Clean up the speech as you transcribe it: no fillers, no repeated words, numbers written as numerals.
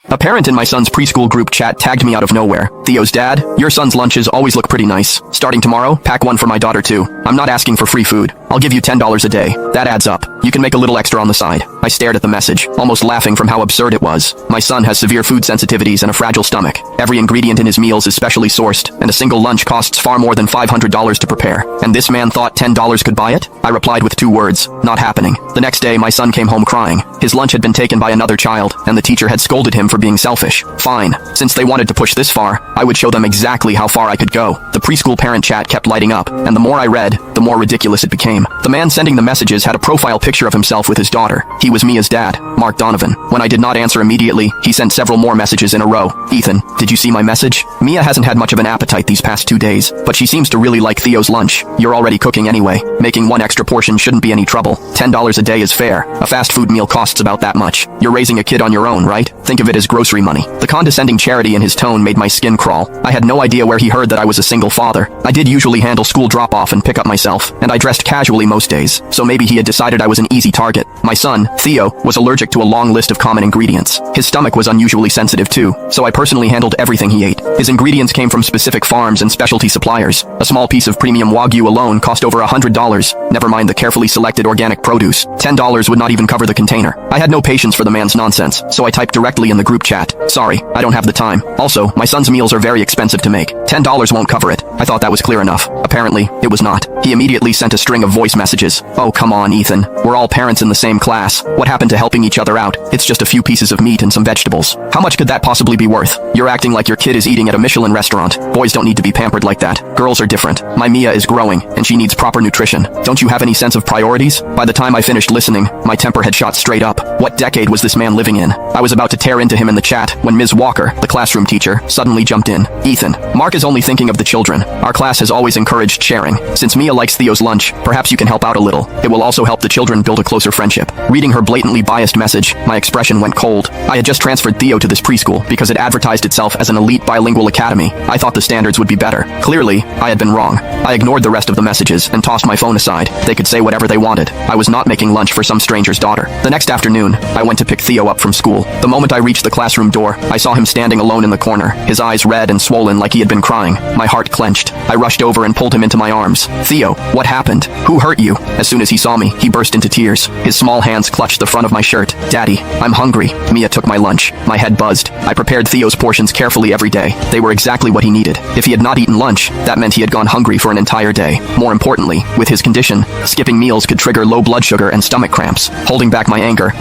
A parent in my son's preschool group chat tagged me out of nowhere. Theo's dad, your son's lunches always look pretty nice. Starting tomorrow, pack one for my daughter too. I'm not asking for free food. I'll give you $10 a day. That adds up. You can make a little extra on the side. I stared at the message, almost laughing from how absurd it was. My son has severe food sensitivities and a fragile stomach. Every ingredient in his meals is specially sourced, and a single lunch costs far more than $500 to prepare. And this man thought $10 could buy it? I replied with 2 words, not happening. The next day, my son came home crying. His lunch had been taken by another child, and the teacher had scolded him for being selfish. Fine. Since they wanted to push this far, I would show them exactly how far I could go. The preschool parent chat kept lighting up, and the more I read, the more ridiculous it became. The man sending the messages had a profile picture of himself with his daughter. He was Mia's dad, Mark Donovan. When I did not answer immediately, he sent several more messages in a row. Ethan, did you see my message? Mia hasn't had much of an appetite these past 2 days, but she seems to really like Theo's lunch. You're already cooking anyway. Making one extra portion shouldn't be any trouble. $10 a day is fair. A fast food meal costs about that much. You're raising a kid on your own, right? Think of it as grocery money. The condescending charity in his tone made my skin crawl. I had no idea where he heard that I was a single father. I did usually handle school drop-off and pick up myself, and I dressed casually most days, so maybe he had decided I was an easy target. My son, Theo, was allergic to a long list of common ingredients. His stomach was unusually sensitive too, so I personally handled everything he ate. His ingredients came from specific farms and specialty suppliers. A small piece of premium Wagyu alone cost over $100, never mind the carefully selected organic produce. $10 would not even cover the container. I had no patience for the man's nonsense, so I typed directly in the group chat. Sorry, I don't have the time. Also, my son's meals are very expensive to make. $10 won't cover it. I thought that was clear enough. Apparently, it was not. He immediately sent a string of voice messages. Oh, come on, Ethan. We're all parents in the same class. What happened to helping each other out? It's just a few pieces of meat and some vegetables. How much could that possibly be worth? You're acting like your kid is eating at a Michelin restaurant. Boys don't need to be pampered like that. Girls are different. My Mia is growing, and she needs proper nutrition. Don't you have any sense of priorities? By the time I finished listening, my temper had shot straight up. What decade was this man living in? I was about to tear into him in the chat when Ms. Walker, the classroom teacher, suddenly jumped in. Ethan, Mark is only thinking of the children. Our class has always encouraged sharing. Since Mia likes Theo's lunch, perhaps you can help out a little. It will also help the children build a closer friendship. Reading her blatantly biased message, my expression went cold. I had just transferred Theo to this preschool because it advertised itself as an elite bilingual academy. I thought the standards would be better. Clearly, I had been wrong. I ignored the rest of the messages and tossed my phone aside. They could say whatever they wanted. I was not making lunch for some stranger's daughter. The next afternoon, I went to pick Theo up from school. The moment I reached the classroom door, I saw him standing alone in the corner, his eyes red and swollen like he had been crying. My heart clenched. I rushed over and pulled him into my arms. Theo, what happened? Who hurt you? As soon as he saw me, he burst into tears. His small hands clutched the front of my shirt. Daddy, I'm hungry. Mia took my lunch. My head buzzed. I prepared Theo's portions carefully every day. They were exactly what he needed. If he had not eaten lunch, that meant he had gone hungry for an entire day. More importantly, with his condition, skipping meals could trigger low blood sugar and stomach cramps. Holding back my anger,